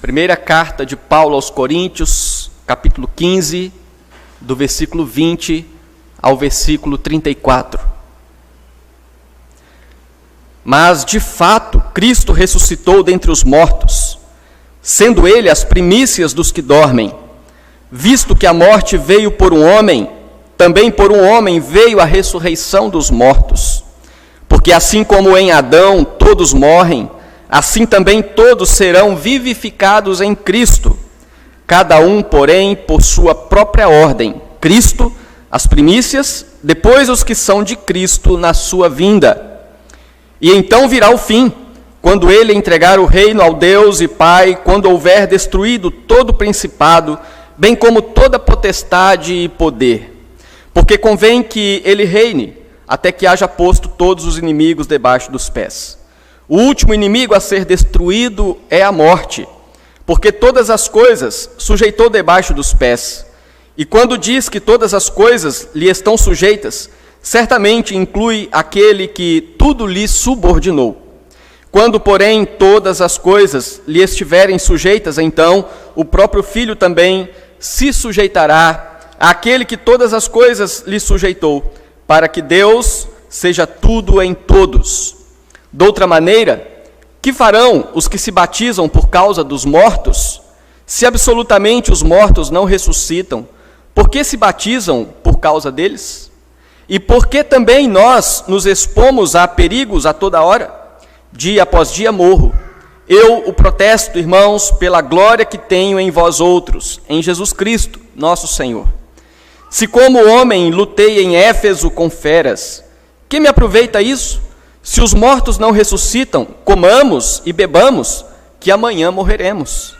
Primeira carta de Paulo aos Coríntios, capítulo 15, do versículo 20 ao versículo 34. Mas, de fato, Cristo ressuscitou dentre os mortos, sendo ele as primícias dos que dormem. Visto que a morte veio por um homem, também por um homem veio a ressurreição dos mortos. Porque assim como em Adão todos morrem, assim também todos serão vivificados em Cristo, cada um, porém, por sua própria ordem. Cristo, as primícias, depois os que são de Cristo na sua vinda. E então virá o fim, quando ele entregar o reino ao Deus e Pai, quando houver destruído todo principado, bem como toda potestade e poder. Porque convém que ele reine, até que haja posto todos os inimigos debaixo dos pés. O último inimigo a ser destruído é a morte, porque todas as coisas sujeitou debaixo dos pés. E quando diz que todas as coisas lhe estão sujeitas, certamente inclui aquele que tudo lhe subordinou. Quando, porém, todas as coisas lhe estiverem sujeitas, então o próprio Filho também se sujeitará àquele que todas as coisas lhe sujeitou, para que Deus seja tudo em todos. De outra maneira, que farão os que se batizam por causa dos mortos? Se absolutamente os mortos não ressuscitam, por que se batizam por causa deles? E por que também nós nos expomos a perigos a toda hora? Dia após dia morro. Eu o protesto, irmãos, pela glória que tenho em vós outros, em Jesus Cristo, nosso Senhor. Se como homem lutei em Éfeso com feras, que me aproveita isso? Se os mortos não ressuscitam, comamos e bebamos, que amanhã morreremos.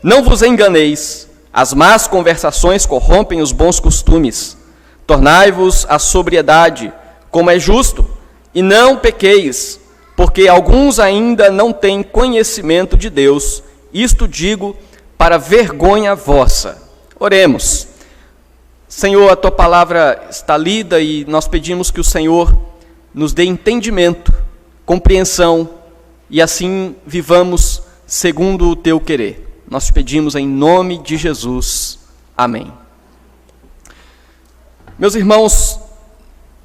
Não vos enganeis, as más conversações corrompem os bons costumes. Tornai-vos à sobriedade, como é justo, e não pequeis, porque alguns ainda não têm conhecimento de Deus. Isto digo para vergonha vossa. Oremos. Senhor, a Tua palavra está lida e nós pedimos que o Senhor nos dê entendimento, compreensão, e assim vivamos segundo o Teu querer. Nós te pedimos em nome de Jesus. Amém. Meus irmãos,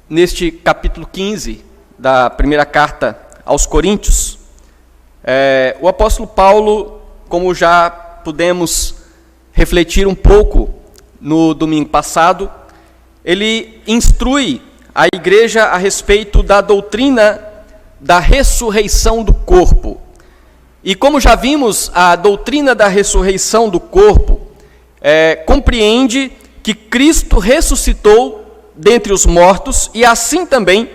neste capítulo 15 da primeira carta aos Coríntios, o apóstolo Paulo, como já pudemos refletir um pouco no domingo passado, ele instrui a igreja a respeito da doutrina da ressurreição do corpo. E como já vimos, a doutrina da ressurreição do corpo compreende que Cristo ressuscitou dentre os mortos e assim também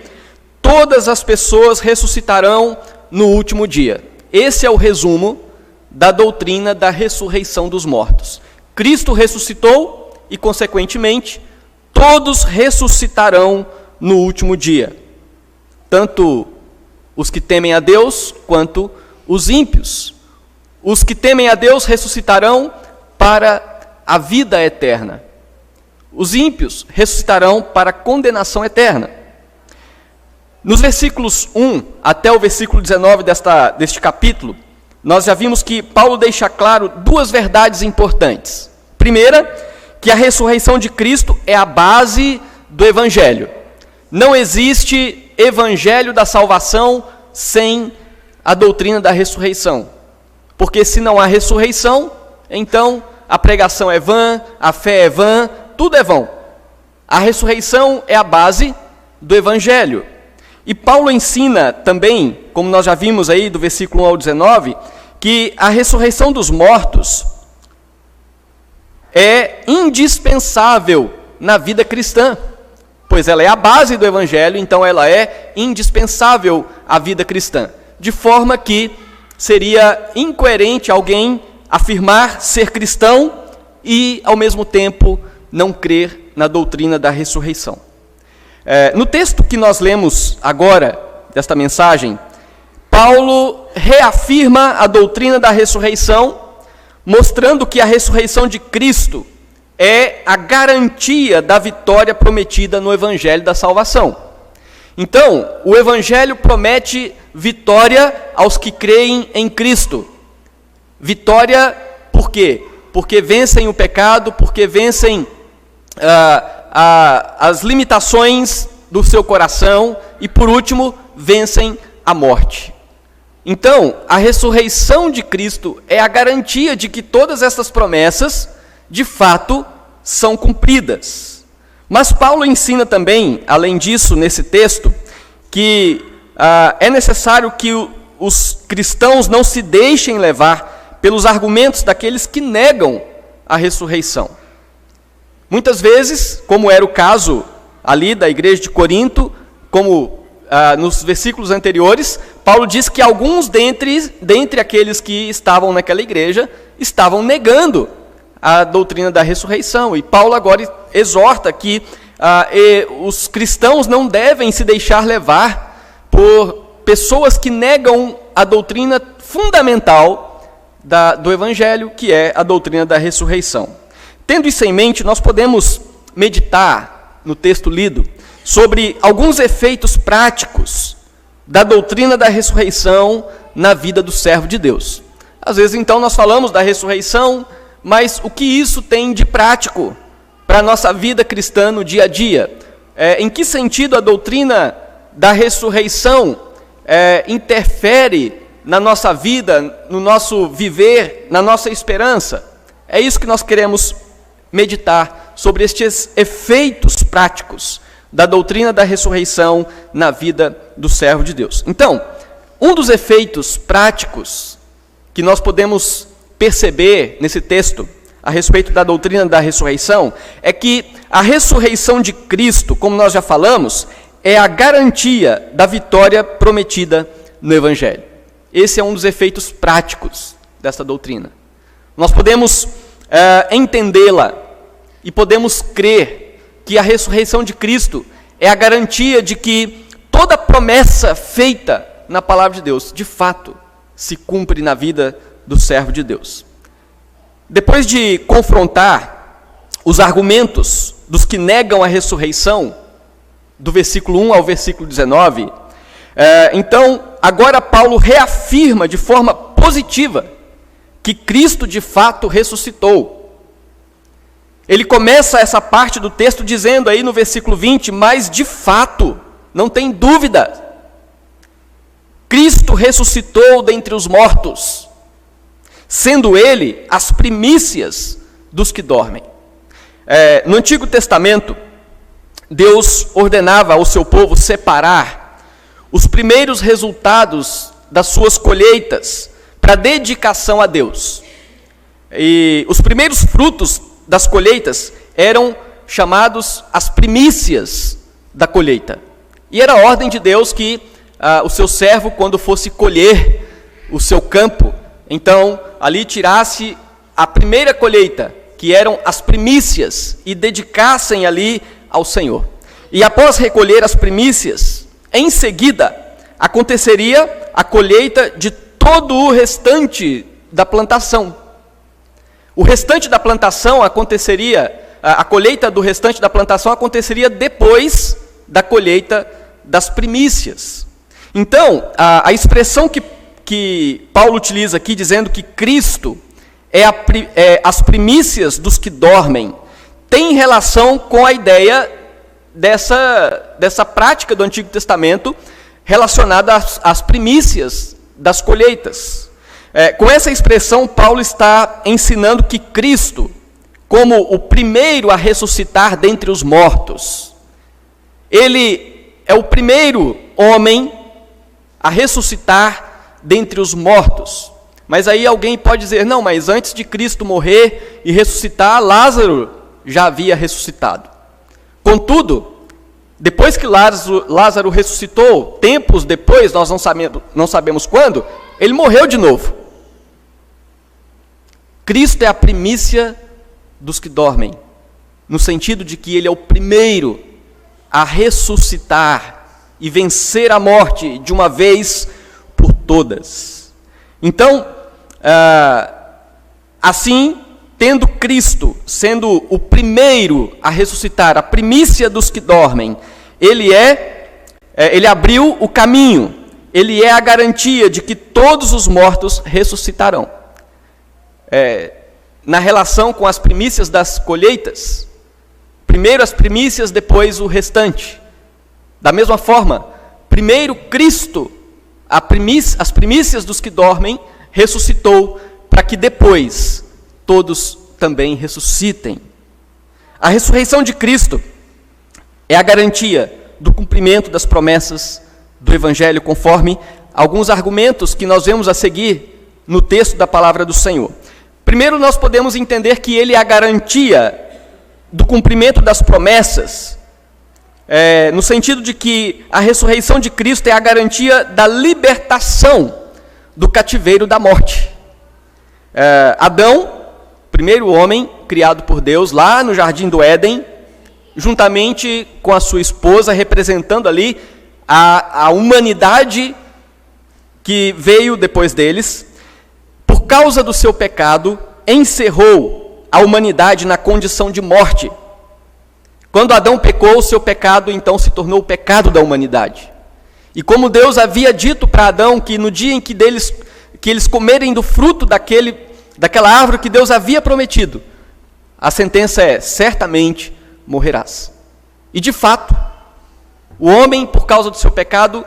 todas as pessoas ressuscitarão no último dia. Esse é o resumo da doutrina da ressurreição dos mortos. Cristo ressuscitou e, consequentemente, todos ressuscitarão no último dia, tanto os que temem a Deus quanto os ímpios. Os que temem a Deus ressuscitarão para a vida eterna. Os ímpios ressuscitarão para a condenação eterna. Nos versículos 1 até o versículo 19 deste capítulo, nós já vimos que Paulo deixa claro duas verdades importantes. Primeira, que a ressurreição de Cristo é a base do Evangelho. Não existe evangelho da salvação sem a doutrina da ressurreição. Porque se não há ressurreição, então a pregação é vã, a fé é vã, tudo é vão. A ressurreição é a base do evangelho. E Paulo ensina também, como nós já vimos aí do versículo 1 ao 19, que a ressurreição dos mortos é indispensável na vida cristã. Pois ela é a base do Evangelho, então ela é indispensável à vida cristã. De forma que seria incoerente alguém afirmar ser cristão e, ao mesmo tempo, não crer na doutrina da ressurreição. No texto que nós lemos agora, desta mensagem, Paulo reafirma a doutrina da ressurreição, mostrando que a ressurreição de Cristo é a garantia da vitória prometida no Evangelho da salvação. Então, o Evangelho promete vitória aos que creem em Cristo. Vitória por quê? Porque vencem o pecado, porque vencem as limitações do seu coração e, por último, vencem a morte. Então, a ressurreição de Cristo é a garantia de que todas essas promessas, de fato, são cumpridas. Mas Paulo ensina também, além disso, nesse texto, que é necessário que os cristãos não se deixem levar pelos argumentos daqueles que negam a ressurreição. Muitas vezes, como era o caso ali da igreja de Corinto, como nos versículos anteriores, Paulo diz que alguns dentre aqueles que estavam naquela igreja estavam negando a doutrina da ressurreição. E Paulo agora exorta que os cristãos não devem se deixar levar por pessoas que negam a doutrina fundamental do Evangelho, que é a doutrina da ressurreição. Tendo isso em mente, nós podemos meditar no texto lido sobre alguns efeitos práticos da doutrina da ressurreição na vida do servo de Deus. Às vezes, então, nós falamos da ressurreição, mas o que isso tem de prático para a nossa vida cristã no dia a dia? Em que sentido a doutrina da ressurreição interfere na nossa vida, no nosso viver, na nossa esperança? É isso que nós queremos meditar, sobre estes efeitos práticos da doutrina da ressurreição na vida do servo de Deus. Então, um dos efeitos práticos que nós podemos perceber nesse texto a respeito da doutrina da ressurreição é que a ressurreição de Cristo, como nós já falamos, é a garantia da vitória prometida no Evangelho. Esse é um dos efeitos práticos dessa doutrina. Nós podemos entendê-la e podemos crer que a ressurreição de Cristo é a garantia de que toda promessa feita na palavra de Deus, de fato, se cumpre na vida do servo de Deus. Depois de confrontar os argumentos dos que negam a ressurreição, do versículo 1 ao versículo 19, então, agora Paulo reafirma de forma positiva que Cristo de fato ressuscitou. Ele começa essa parte do texto dizendo aí no versículo 20, mas de fato, não tem dúvida, Cristo ressuscitou dentre os mortos, sendo Ele as primícias dos que dormem. No Antigo Testamento, Deus ordenava ao seu povo separar os primeiros resultados das suas colheitas para dedicação a Deus. E os primeiros frutos das colheitas eram chamados as primícias da colheita. E era a ordem de Deus que o seu servo, quando fosse colher o seu campo, então ali tirasse a primeira colheita, que eram as primícias, e dedicassem ali ao Senhor. E após recolher as primícias, em seguida aconteceria a colheita de todo o restante da plantação. O restante da plantação aconteceria, a colheita do restante da plantação aconteceria depois da colheita das primícias. Então, a expressão que Paulo utiliza aqui, dizendo que Cristo é as primícias dos que dormem, tem relação com a ideia dessa prática do Antigo Testamento relacionada às primícias das colheitas. Com essa expressão, Paulo está ensinando que Cristo, como o primeiro a ressuscitar dentre os mortos, ele é o primeiro homem a ressuscitar dentre os mortos. Mas aí alguém pode dizer, não, mas antes de Cristo morrer e ressuscitar, Lázaro já havia ressuscitado. Contudo, depois que Lázaro ressuscitou, tempos depois, nós não sabemos quando, ele morreu de novo. Cristo é a primícia dos que dormem, no sentido de que ele é o primeiro a ressuscitar e vencer a morte de uma vez por todas. Então, assim, tendo Cristo sendo o primeiro a ressuscitar, a primícia dos que dormem, ele abriu o caminho, ele é a garantia de que todos os mortos ressuscitarão. na relação com as primícias das colheitas. Primeiro as primícias, depois o restante. Da mesma forma, primeiro Cristo, as primícias dos que dormem, ressuscitou, para que depois todos também ressuscitem. A ressurreição de Cristo é a garantia do cumprimento das promessas do Evangelho, conforme alguns argumentos que nós vemos a seguir no texto da palavra do Senhor. Primeiro, nós podemos entender que ele é a garantia do cumprimento das promessas, no sentido de que a ressurreição de Cristo é a garantia da libertação do cativeiro da morte. Adão, primeiro homem criado por Deus lá no Jardim do Éden, juntamente com a sua esposa, representando ali a humanidade que veio depois deles, por causa do seu pecado, encerrou a humanidade na condição de morte. Quando Adão pecou, o seu pecado então se tornou o pecado da humanidade. E como Deus havia dito para Adão que no dia em que eles comerem do fruto daquela árvore que Deus havia prometido, a sentença é: certamente morrerás. E de fato, o homem, por causa do seu pecado,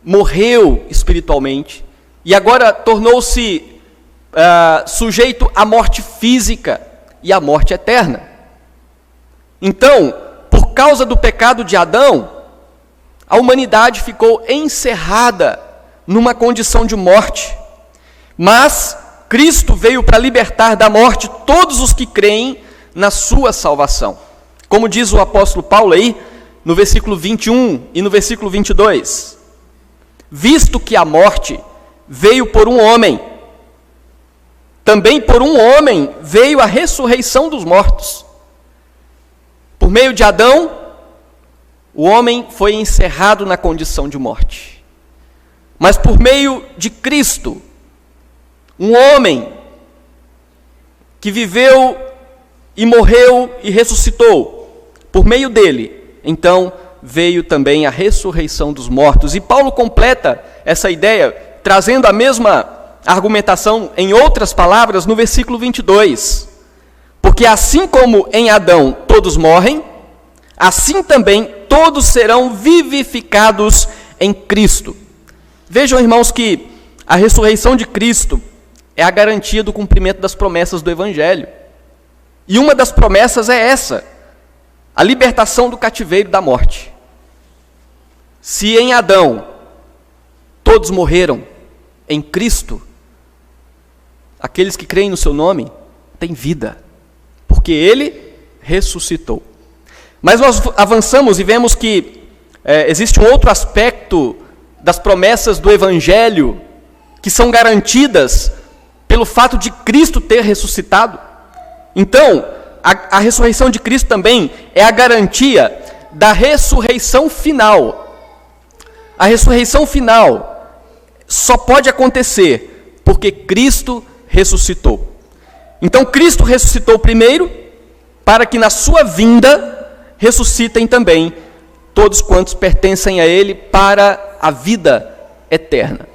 morreu espiritualmente e agora tornou-se sujeito à morte física e à morte eterna. Então, por causa do pecado de Adão, a humanidade ficou encerrada numa condição de morte. Mas Cristo veio para libertar da morte todos os que creem na sua salvação. Como diz o apóstolo Paulo aí, no versículo 21 e no versículo 22. Visto que a morte veio por um homem, também por um homem veio a ressurreição dos mortos. Por meio de Adão, o homem foi encerrado na condição de morte. Mas por meio de Cristo, um homem que viveu e morreu e ressuscitou, por meio dele, então veio também a ressurreição dos mortos. E Paulo completa essa ideia, trazendo a mesma argumentação em outras palavras no versículo 22. Porque assim como em Adão todos morrem, assim também todos serão vivificados em Cristo. Vejam, irmãos, que a ressurreição de Cristo é a garantia do cumprimento das promessas do Evangelho. E uma das promessas é essa: a libertação do cativeiro da morte. Se em Adão todos morreram, em Cristo, aqueles que creem no seu nome têm vida, porque ele ressuscitou. Mas nós avançamos e vemos que existe um outro aspecto das promessas do Evangelho que são garantidas pelo fato de Cristo ter ressuscitado. Então, a ressurreição de Cristo também é a garantia da ressurreição final. A ressurreição final só pode acontecer porque Cristo ressuscitou. Então, Cristo ressuscitou primeiro, para que na sua vinda ressuscitem também todos quantos pertencem a Ele para a vida eterna.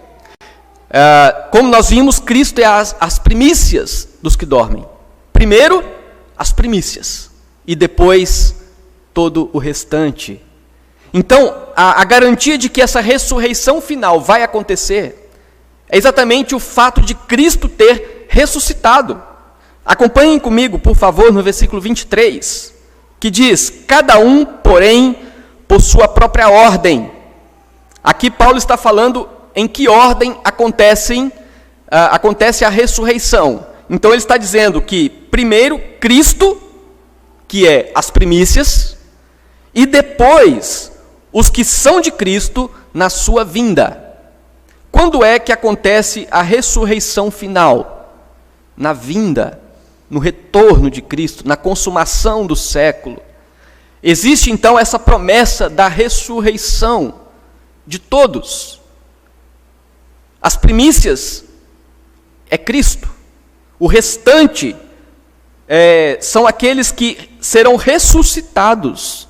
Como nós vimos, Cristo é as primícias dos que dormem. Primeiro, as primícias, e depois todo o restante. Então, a garantia de que essa ressurreição final vai acontecer é exatamente o fato de Cristo ter ressuscitado. Acompanhem comigo, por favor, no versículo 23, que diz: cada um, porém, por sua própria ordem. Aqui Paulo está falando em que ordem acontece a ressurreição. Então ele está dizendo que primeiro Cristo, que é as primícias, e depois os que são de Cristo na sua vinda. Quando é que acontece a ressurreição final? Na vinda, no retorno de Cristo, na consumação do século. Existe então essa promessa da ressurreição de todos. As primícias é Cristo. O restante são aqueles que serão ressuscitados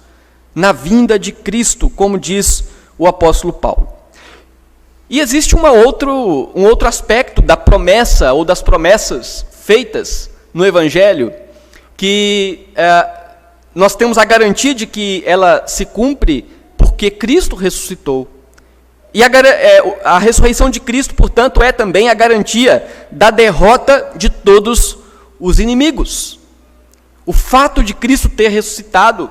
na vinda de Cristo, como diz o apóstolo Paulo. E existe um outro aspecto da promessa ou das promessas feitas no Evangelho, que nós temos a garantia de que ela se cumpre porque Cristo ressuscitou. E a ressurreição de Cristo, portanto, é também a garantia da derrota de todos os inimigos. O fato de Cristo ter ressuscitado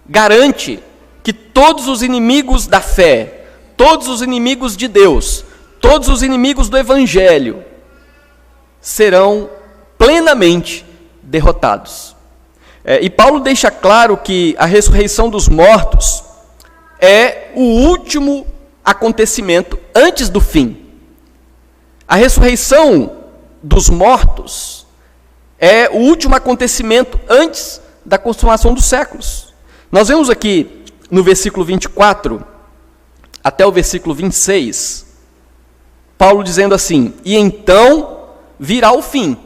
garante que todos os inimigos da fé, todos os inimigos de Deus, todos os inimigos do Evangelho serão plenamente derrotados. E Paulo deixa claro que a ressurreição dos mortos é o último acontecimento antes do fim. A ressurreição dos mortos é o último acontecimento antes da consumação dos séculos. Nós vemos aqui no versículo 24 até o versículo 26, Paulo dizendo assim: e então virá o fim.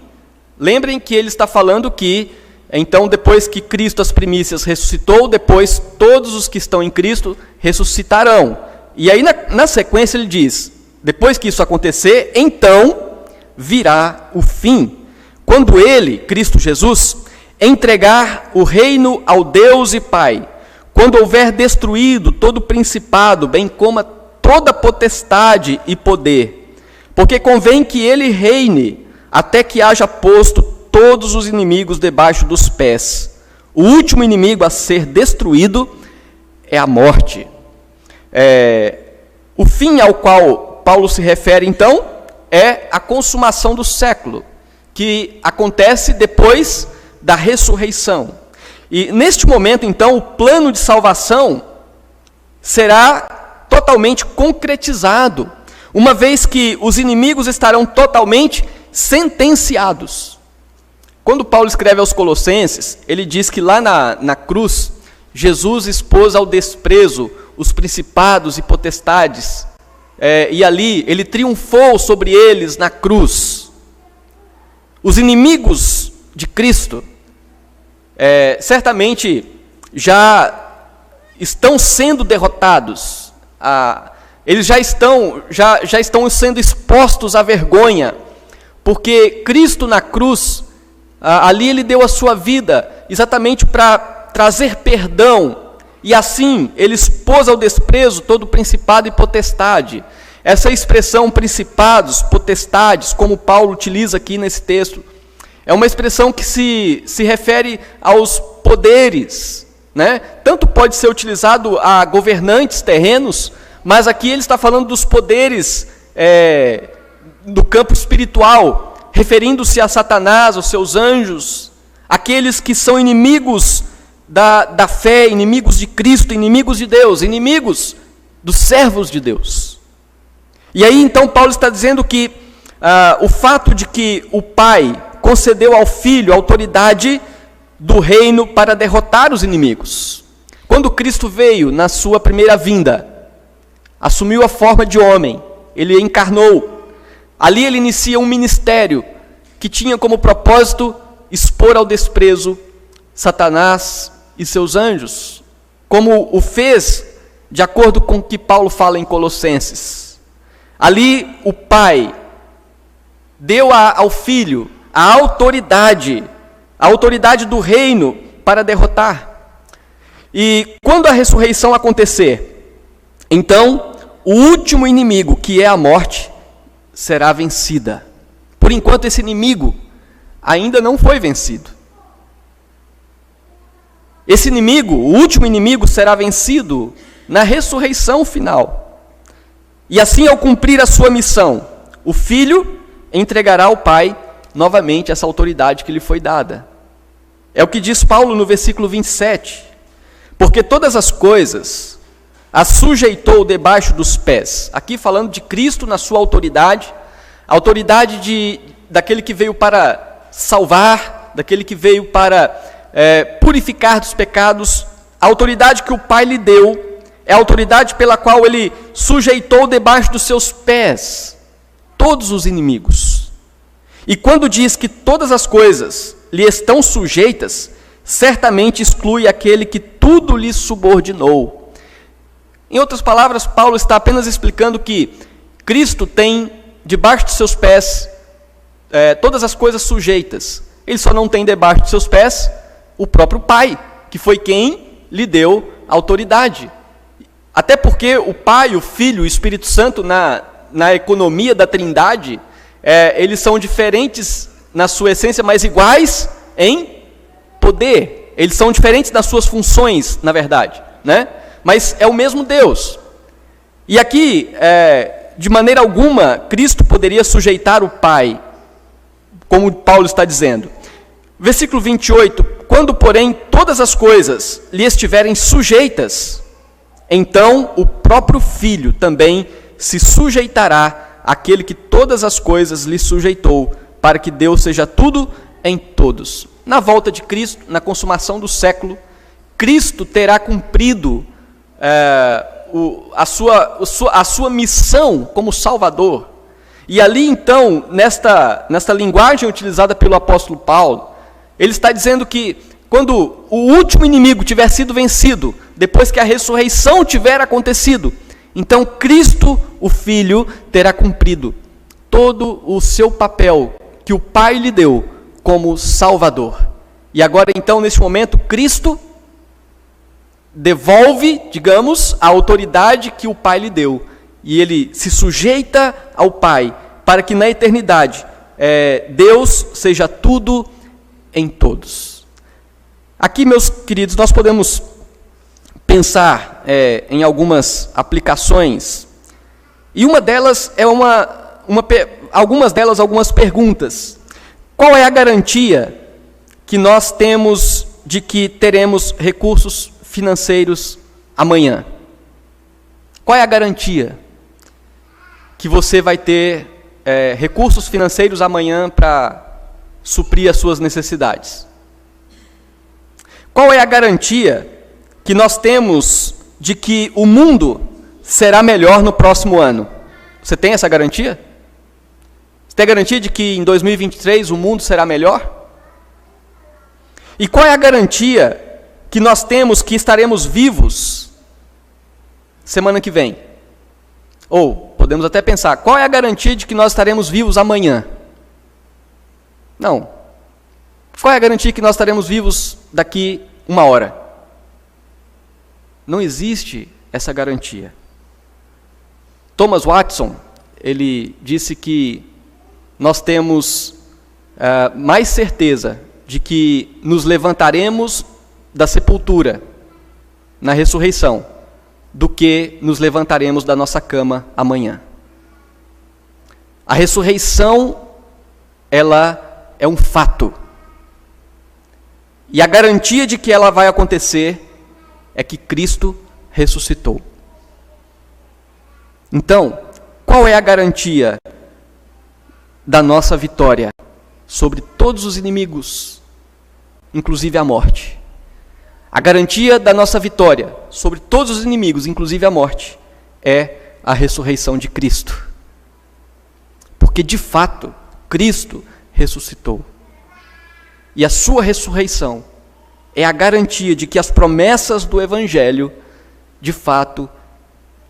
Lembrem que ele está falando que, então, depois que Cristo, as primícias, ressuscitou, depois todos os que estão em Cristo ressuscitarão. E aí, na sequência, ele diz: depois que isso acontecer, então virá o fim, quando ele, Cristo Jesus, entregar o reino ao Deus e Pai, quando houver destruído todo principado, bem como toda potestade e poder, porque convém que ele reine até que haja posto todos os inimigos debaixo dos pés. O último inimigo a ser destruído é a morte. O fim ao qual Paulo se refere, então, é a consumação do século, que acontece depois da ressurreição. E neste momento, então, o plano de salvação será totalmente concretizado, uma vez que os inimigos estarão totalmente sentenciados. Quando Paulo escreve aos Colossenses, ele diz que lá na cruz, Jesus expôs ao desprezo os principados e potestades, e ali ele triunfou sobre eles na cruz. Os inimigos de Cristo certamente já estão sendo derrotados, eles já estão sendo expostos à vergonha, porque Cristo na cruz, ali ele deu a sua vida exatamente para trazer perdão, e assim ele expôs ao desprezo todo principado e potestade. Essa expressão principados, potestades, como Paulo utiliza aqui nesse texto, é uma expressão que se refere aos poderes, né? Tanto pode ser utilizado a governantes terrenos, mas aqui ele está falando dos poderes do campo espiritual, referindo-se a Satanás, aos seus anjos, aqueles que são inimigos da fé, inimigos de Cristo, inimigos de Deus, inimigos dos servos de Deus. E aí então Paulo está dizendo que o fato de que o Pai concedeu ao Filho a autoridade do reino para derrotar os inimigos. Quando Cristo veio na sua primeira vinda, assumiu a forma de homem, ele encarnou. Ali ele inicia um ministério que tinha como propósito expor ao desprezo Satanás e seus anjos, como o fez de acordo com o que Paulo fala em Colossenses. Ali o Pai deu ao Filho a autoridade do reino para derrotar. E quando a ressurreição acontecer, então o último inimigo, que é a morte, será vencida. Por enquanto esse inimigo ainda não foi vencido. Esse inimigo, o último inimigo, será vencido na ressurreição final. E assim, ao cumprir a sua missão, o Filho entregará ao Pai novamente essa autoridade que lhe foi dada. É o que diz Paulo no versículo 27. Porque todas as coisas as sujeitou debaixo dos pés. Aqui falando de Cristo na sua autoridade, a autoridade daquele que veio para salvar, daquele que veio para purificar dos pecados. A autoridade que o Pai lhe deu é a autoridade pela qual ele sujeitou debaixo dos seus pés todos os inimigos. E quando diz que todas as coisas lhe estão sujeitas, certamente exclui aquele que tudo lhe subordinou. Em outras palavras, Paulo está apenas explicando que Cristo tem debaixo de seus pés todas as coisas sujeitas. Ele só não tem debaixo de seus pés o próprio Pai, que foi quem lhe deu autoridade. Até porque o Pai, o Filho e o Espírito Santo, na economia da Trindade, eles são diferentes na sua essência, mas iguais em poder. Eles são diferentes nas suas funções, na verdade, né? Mas é o mesmo Deus. E aqui, de maneira alguma, Cristo poderia sujeitar o Pai, como Paulo está dizendo. Versículo 28, quando, porém, todas as coisas lhe estiverem sujeitas, então o próprio Filho também se sujeitará àquele que todas as coisas lhe sujeitou, para que Deus seja tudo em todos. Na volta de Cristo, na consumação do século, Cristo terá cumprido a sua missão como Salvador. E ali então, nesta linguagem utilizada pelo apóstolo Paulo, ele está dizendo que quando o último inimigo tiver sido vencido, depois que a ressurreição tiver acontecido, então Cristo, o Filho, terá cumprido todo o seu papel que o Pai lhe deu como Salvador. E agora então, nesse momento, Cristo devolve, digamos, a autoridade que o Pai lhe deu. E ele se sujeita ao Pai, para que na eternidade Deus seja tudo em todos. Aqui, meus queridos, nós podemos pensar em algumas aplicações, e uma delas é algumas perguntas. Qual é a garantia que nós temos de que teremos recursos financeiros amanhã? Qual é a garantia que você vai ter recursos financeiros amanhã para suprir as suas necessidades? Qual é a garantia que nós temos de que o mundo será melhor no próximo ano? Você tem essa garantia? Você tem a garantia de que em 2023 o mundo será melhor? E qual é a garantia que nós temos que estaremos vivos semana que vem? Ou, podemos até pensar, qual é a garantia de que nós estaremos vivos amanhã? Não. Qual é a garantia que nós estaremos vivos daqui 1 hora? Não existe essa garantia. Thomas Watson, ele disse que nós temos mais certeza de que nos levantaremos da sepultura na ressurreição do que nos levantaremos da nossa cama amanhã. A ressurreição, ela é um fato. E a garantia de que ela vai acontecer é que Cristo ressuscitou. Então, qual é a garantia da nossa vitória sobre todos os inimigos, inclusive a morte? A garantia da nossa vitória sobre todos os inimigos, inclusive a morte, é a ressurreição de Cristo. Porque, de fato, Cristo ressuscitou. E a sua ressurreição é a garantia de que as promessas do Evangelho, de fato,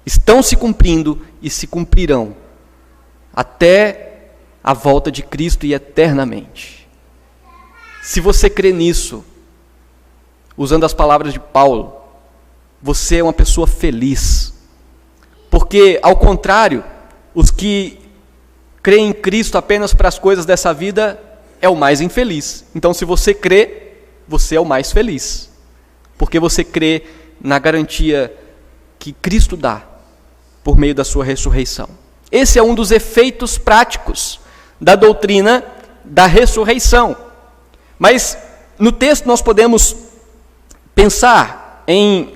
estão se cumprindo e se cumprirão até a volta de Cristo e eternamente. Se você crê nisso, usando as palavras de Paulo, você é uma pessoa feliz. Porque, ao contrário, os que creem em Cristo apenas para as coisas dessa vida é o mais infeliz. Então, se você crê, você é o mais feliz. Porque você crê na garantia que Cristo dá por meio da sua ressurreição. Esse é um dos efeitos práticos da doutrina da ressurreição. Mas, no texto, nós podemos pensar em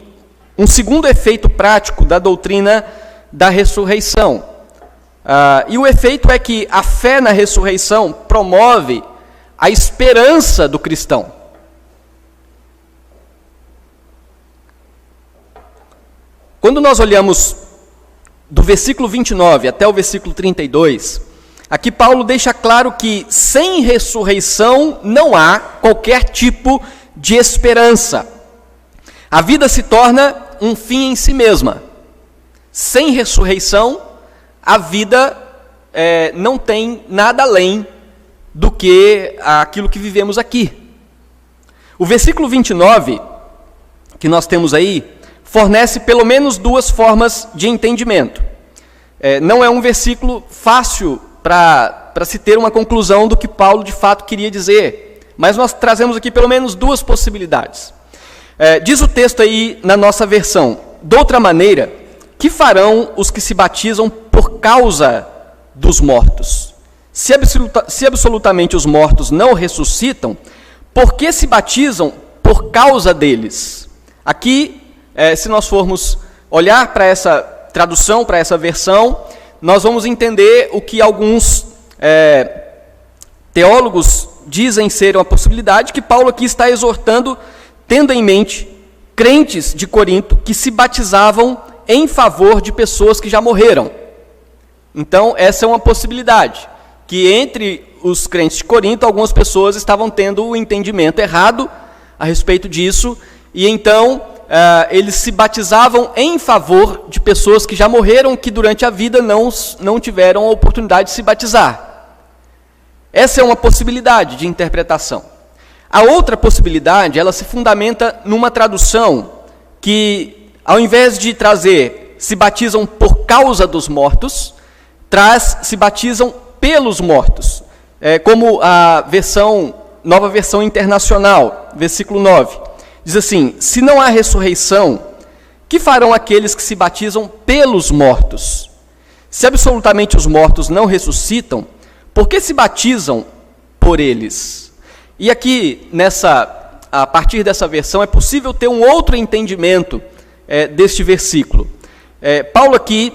um segundo efeito prático da doutrina da ressurreição. E o efeito é que a fé na ressurreição promove a esperança do cristão. Quando nós olhamos do versículo 29 até o versículo 32, aqui Paulo deixa claro que sem ressurreição não há qualquer tipo de esperança. A vida se torna um fim em si mesma. Sem ressurreição, a vida não tem nada além do que aquilo que vivemos aqui. O versículo 29, que nós temos aí, fornece pelo menos duas formas de entendimento. Não é um versículo fácil para se ter uma conclusão do que Paulo de fato queria dizer, mas nós trazemos aqui pelo menos duas possibilidades. Diz o texto aí na nossa versão: doutra maneira, que farão os que se batizam por causa dos mortos? Se absolutamente os mortos não ressuscitam, por que se batizam por causa deles? Aqui, se nós formos olhar para essa tradução, para essa versão, nós vamos entender o que alguns teólogos dizem ser uma possibilidade, que Paulo aqui está exortando, tendo em mente crentes de Corinto que se batizavam em favor de pessoas que já morreram. Então, essa é uma possibilidade, que entre os crentes de Corinto, algumas pessoas estavam tendo o entendimento errado a respeito disso, e então eles se batizavam em favor de pessoas que já morreram, que durante a vida não tiveram a oportunidade de se batizar. Essa é uma possibilidade de interpretação. A outra possibilidade, ela se fundamenta numa tradução que, ao invés de trazer se batizam por causa dos mortos, traz se batizam pelos mortos. Como a Nova Versão Internacional, versículo 9. Diz assim: se não há ressurreição, que farão aqueles que se batizam pelos mortos? Se absolutamente os mortos não ressuscitam, por que se batizam por eles? E aqui, a partir dessa versão, é possível ter um outro entendimento deste versículo. Paulo aqui,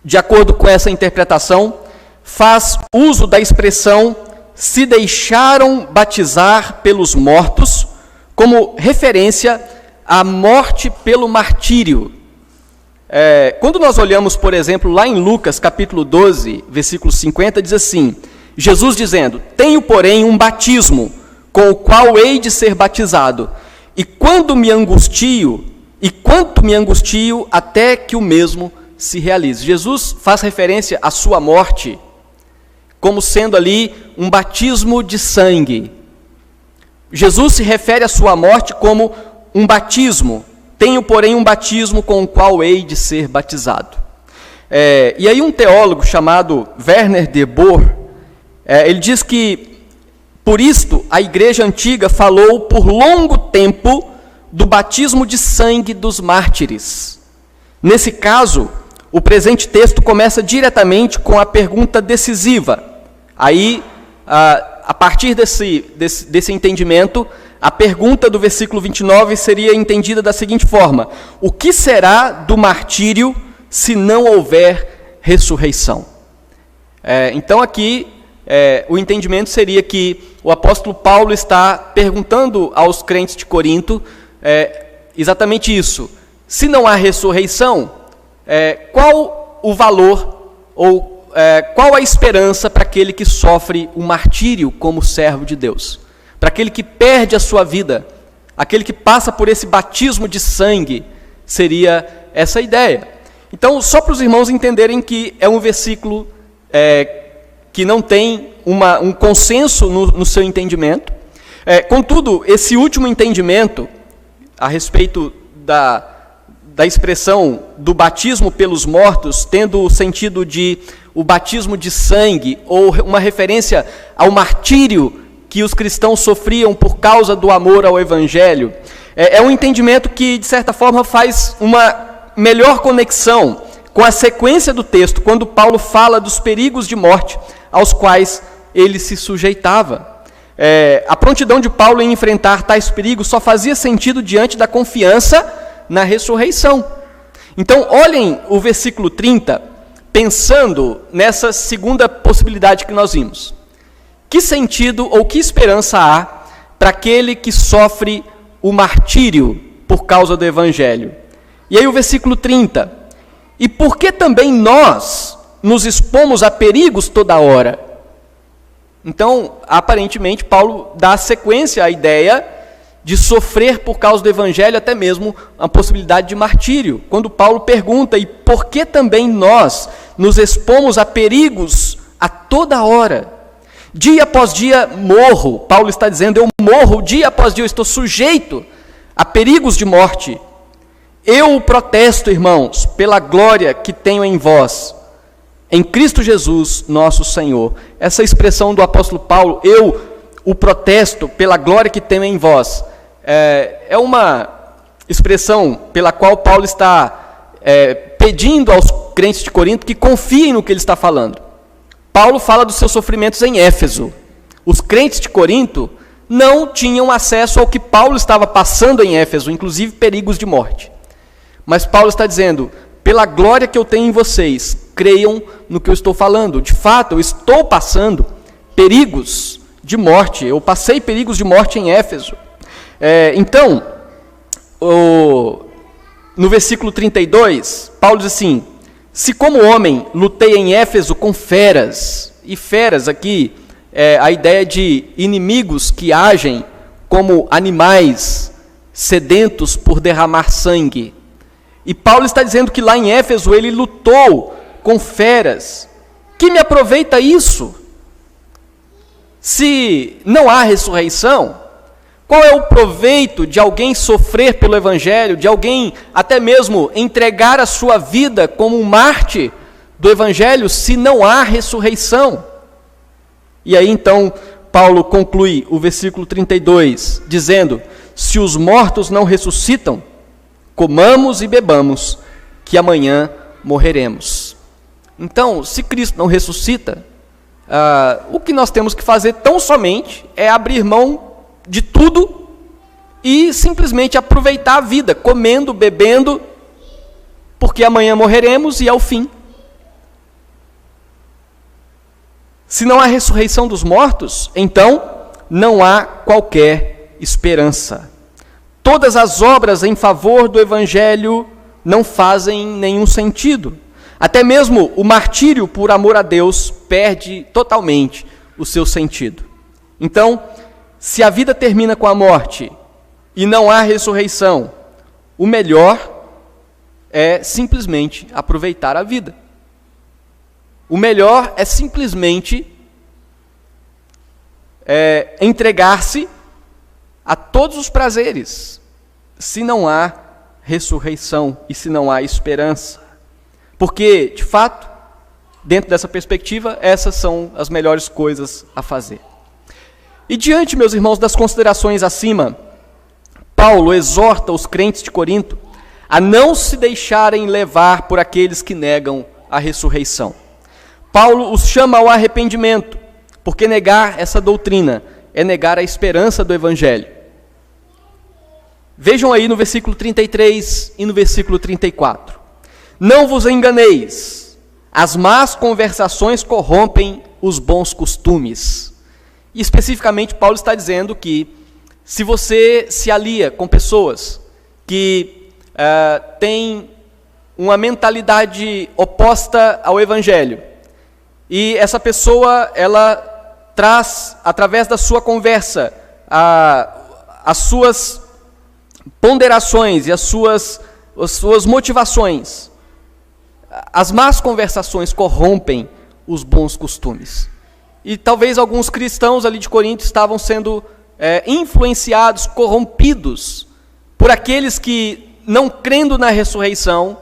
de acordo com essa interpretação, faz uso da expressão se deixaram batizar pelos mortos, como referência à morte pelo martírio. Quando nós olhamos, por exemplo, lá em Lucas, capítulo 12, versículo 50, diz assim: Jesus dizendo: tenho, porém, um batismo, com o qual hei de ser batizado, e quanto me angustio, até que o mesmo se realize. Jesus faz referência à sua morte, como sendo ali um batismo de sangue. Jesus se refere à sua morte como um batismo. Tenho, porém, um batismo com o qual hei de ser batizado. E aí um teólogo chamado Werner de Boer, ele diz que, por isto, a igreja antiga falou por longo tempo do batismo de sangue dos mártires. Nesse caso, o presente texto começa diretamente com a pergunta decisiva. Aí, a partir desse entendimento, a pergunta do versículo 29 seria entendida da seguinte forma: o que será do martírio se não houver ressurreição? Então aqui, o entendimento seria que o apóstolo Paulo está perguntando aos crentes de Corinto exatamente isso. Se não há ressurreição, qual o valor ou qual a esperança para aquele que sofre o martírio como servo de Deus? Para aquele que perde a sua vida, aquele que passa por esse batismo de sangue, seria essa ideia. Então, só para os irmãos entenderem que é um versículo que não tem um consenso no seu entendimento. Contudo, esse último entendimento a respeito da expressão do batismo pelos mortos, tendo o sentido de o batismo de sangue, ou uma referência ao martírio que os cristãos sofriam por causa do amor ao Evangelho, é um entendimento que, de certa forma, faz uma melhor conexão com a sequência do texto, quando Paulo fala dos perigos de morte aos quais ele se sujeitava. A prontidão de Paulo em enfrentar tais perigos só fazia sentido diante da confiança na ressurreição. Então, olhem o versículo 30, pensando nessa segunda possibilidade que nós vimos. Que sentido ou que esperança há para aquele que sofre o martírio por causa do Evangelho? E aí o versículo 30. E por que também nós nos expomos a perigos toda hora? Então, aparentemente, Paulo dá sequência à ideia de sofrer por causa do Evangelho, até mesmo a possibilidade de martírio. Quando Paulo pergunta: e por que também nós nos expomos a perigos a toda hora? Dia após dia morro. Paulo está dizendo, eu morro dia após dia, eu estou sujeito a perigos de morte. Eu protesto, irmãos, pela glória que tenho em vós, em Cristo Jesus, nosso Senhor. Essa expressão do apóstolo Paulo, eu o protesto pela glória que tenho em vós, é uma expressão pela qual Paulo está pedindo aos crentes de Corinto que confiem no que ele está falando. Paulo fala dos seus sofrimentos em Éfeso. Os crentes de Corinto não tinham acesso ao que Paulo estava passando em Éfeso, inclusive perigos de morte. Mas Paulo está dizendo, pela glória que eu tenho em vocês, creiam no que eu estou falando. De fato, eu estou passando perigos de morte. Eu passei perigos de morte em Éfeso. Então, no versículo 32, Paulo diz assim, se como homem lutei em Éfeso com feras, e feras aqui é a ideia de inimigos que agem como animais sedentos por derramar sangue. E Paulo está dizendo que lá em Éfeso ele lutou com feras. Que me aproveita isso? Se não há ressurreição, qual é o proveito de alguém sofrer pelo Evangelho, de alguém até mesmo entregar a sua vida como um mártir do Evangelho, se não há ressurreição? E aí então Paulo conclui o versículo 32, dizendo, se os mortos não ressuscitam, comamos e bebamos, que amanhã morreremos. Então, se Cristo não ressuscita, o que nós temos que fazer tão somente é abrir mão de tudo e simplesmente aproveitar a vida, comendo, bebendo, porque amanhã morreremos e é o fim. Se não há ressurreição dos mortos, então não há qualquer esperança. Todas as obras em favor do Evangelho não fazem nenhum sentido. Até mesmo o martírio por amor a Deus perde totalmente o seu sentido. Então, se a vida termina com a morte e não há ressurreição, o melhor é simplesmente aproveitar a vida. O melhor é simplesmente entregar-se a todos os prazeres, se não há ressurreição e se não há esperança. Porque, de fato, dentro dessa perspectiva, essas são as melhores coisas a fazer. E diante, meus irmãos, das considerações acima, Paulo exorta os crentes de Corinto a não se deixarem levar por aqueles que negam a ressurreição. Paulo os chama ao arrependimento, porque negar essa doutrina é negar a esperança do Evangelho. Vejam aí no versículo 33 e no versículo 34. Não vos enganeis, as más conversações corrompem os bons costumes. E especificamente Paulo está dizendo que se você se alia com pessoas que têm uma mentalidade oposta ao Evangelho, e essa pessoa, ela traz, através da sua conversa, as suas ponderações e as suas motivações, as más conversações corrompem os bons costumes. E talvez alguns cristãos ali de Corinto estavam sendo influenciados, corrompidos, por aqueles que, não crendo na ressurreição,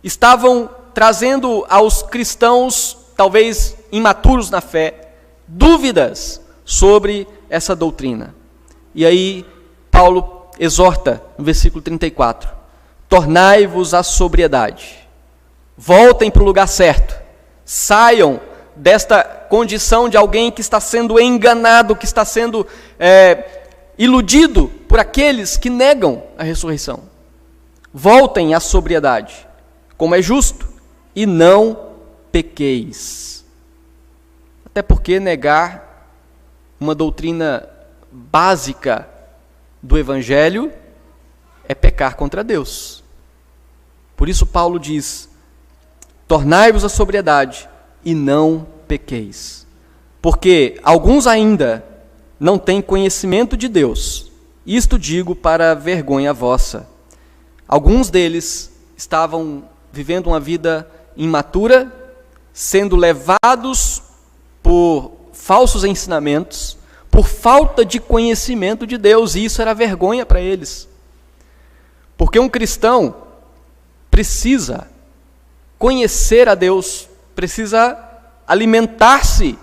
estavam trazendo aos cristãos, talvez imaturos na fé, dúvidas sobre essa doutrina. E aí Paulo exorta no versículo 34, tornai-vos à sobriedade, voltem para o lugar certo, saiam desta condição de alguém que está sendo enganado, que está sendo iludido por aqueles que negam a ressurreição. Voltem à sobriedade, como é justo, e não pequeis. Até porque negar uma doutrina básica do Evangelho é pecar contra Deus. Por isso Paulo diz, tornai-vos à sobriedade e não pequeis. Porque alguns ainda não têm conhecimento de Deus. Isto digo para vergonha vossa. Alguns deles estavam vivendo uma vida imatura, sendo levados por falsos ensinamentos, por falta de conhecimento de Deus, e isso era vergonha para eles. Porque um cristão precisa conhecer a Deus, precisa alimentar-se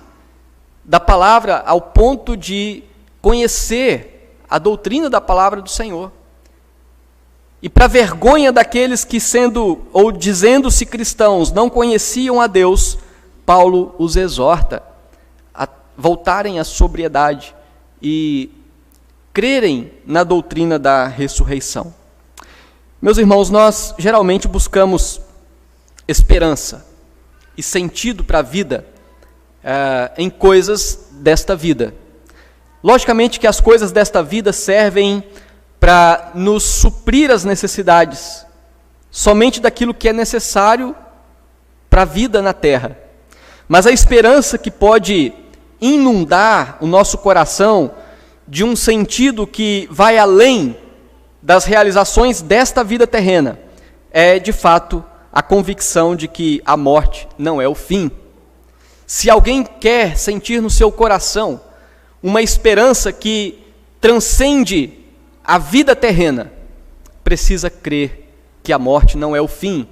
da palavra ao ponto de conhecer a doutrina da palavra do Senhor. E para vergonha daqueles que, sendo ou dizendo-se cristãos, não conheciam a Deus, Paulo os exorta a voltarem à sobriedade e crerem na doutrina da ressurreição. Meus irmãos, nós geralmente buscamos esperança e sentido para a vida em coisas desta vida. Logicamente que as coisas desta vida servem para nos suprir as necessidades, somente daquilo que é necessário para a vida na terra. Mas a esperança que pode inundar o nosso coração de um sentido que vai além das realizações desta vida terrena é, de fato, a convicção de que a morte não é o fim. Se alguém quer sentir no seu coração uma esperança que transcende a vida terrena, precisa crer que a morte não é o fim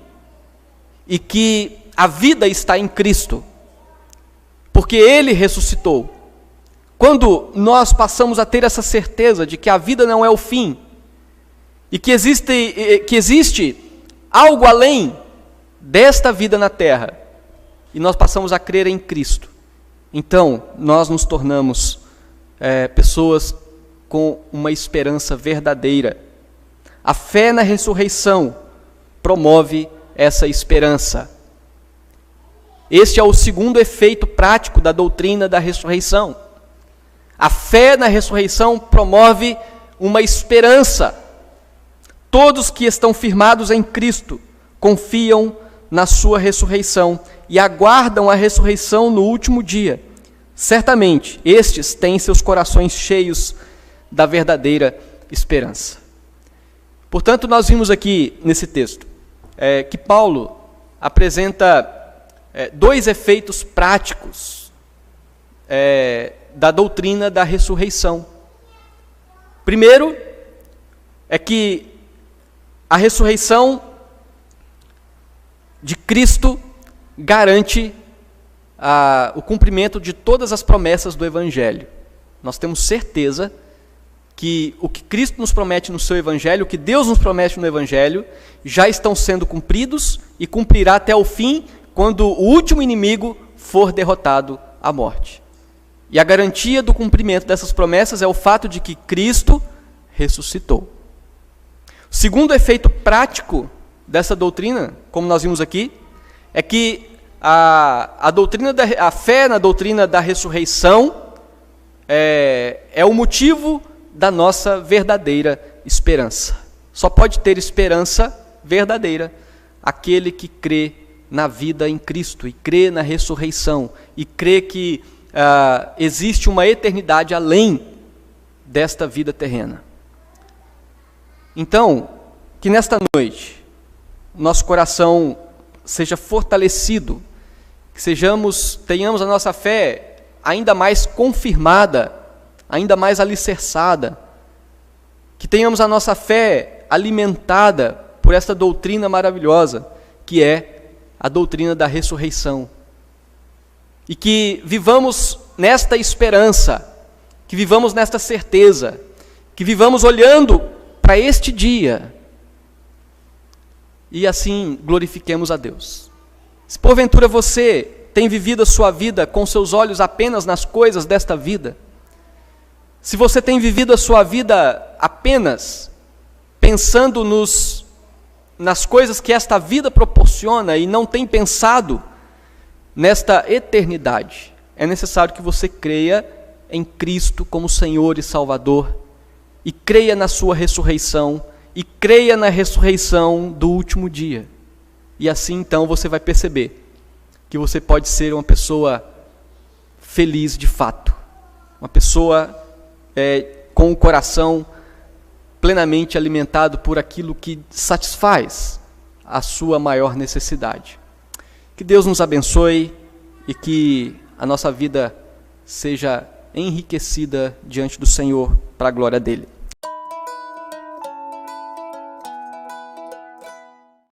e que a vida está em Cristo, porque Ele ressuscitou. Quando nós passamos a ter essa certeza de que a vida não é o fim e que existe algo além desta vida na terra, e nós passamos a crer em Cristo, então nós nos tornamos pessoas com uma esperança verdadeira. A fé na ressurreição promove essa esperança. Este é o segundo efeito prático da doutrina da ressurreição. A fé na ressurreição promove uma esperança. Todos que estão firmados em Cristo confiam na sua ressurreição e aguardam a ressurreição no último dia. Certamente, estes têm seus corações cheios da verdadeira esperança. Portanto, nós vimos aqui nesse texto que Paulo apresenta dois efeitos práticos da doutrina da ressurreição. Primeiro, é que a ressurreição de Cristo garante o cumprimento de todas as promessas do Evangelho. Nós temos certeza que o que Cristo nos promete no seu Evangelho, o que Deus nos promete no Evangelho, já estão sendo cumpridos e cumprirá até o fim, quando o último inimigo for derrotado, a morte. E a garantia do cumprimento dessas promessas é o fato de que Cristo ressuscitou. O segundo efeito prático dessa doutrina, como nós vimos aqui, é que a fé na doutrina da ressurreição é o motivo da nossa verdadeira esperança. Só pode ter esperança verdadeira aquele que crê na vida em Cristo, e crê na ressurreição, e crê que existe uma eternidade além desta vida terrena. Então, que nesta noite nosso coração seja fortalecido, que tenhamos a nossa fé ainda mais confirmada, ainda mais alicerçada, que tenhamos a nossa fé alimentada por esta doutrina maravilhosa, que é a doutrina da ressurreição. E que vivamos nesta esperança, que vivamos nesta certeza, que vivamos olhando para este dia, e assim glorifiquemos a Deus. Se porventura você tem vivido a sua vida com seus olhos apenas nas coisas desta vida, se você tem vivido a sua vida apenas pensando nas coisas que esta vida proporciona e não tem pensado nesta eternidade, é necessário que você creia em Cristo como Senhor e Salvador, e creia na sua ressurreição, e creia na ressurreição do último dia. E assim então você vai perceber que você pode ser uma pessoa feliz de fato, uma pessoa com o coração plenamente alimentado por aquilo que satisfaz a sua maior necessidade. Que Deus nos abençoe e que a nossa vida seja enriquecida diante do Senhor para a glória dele.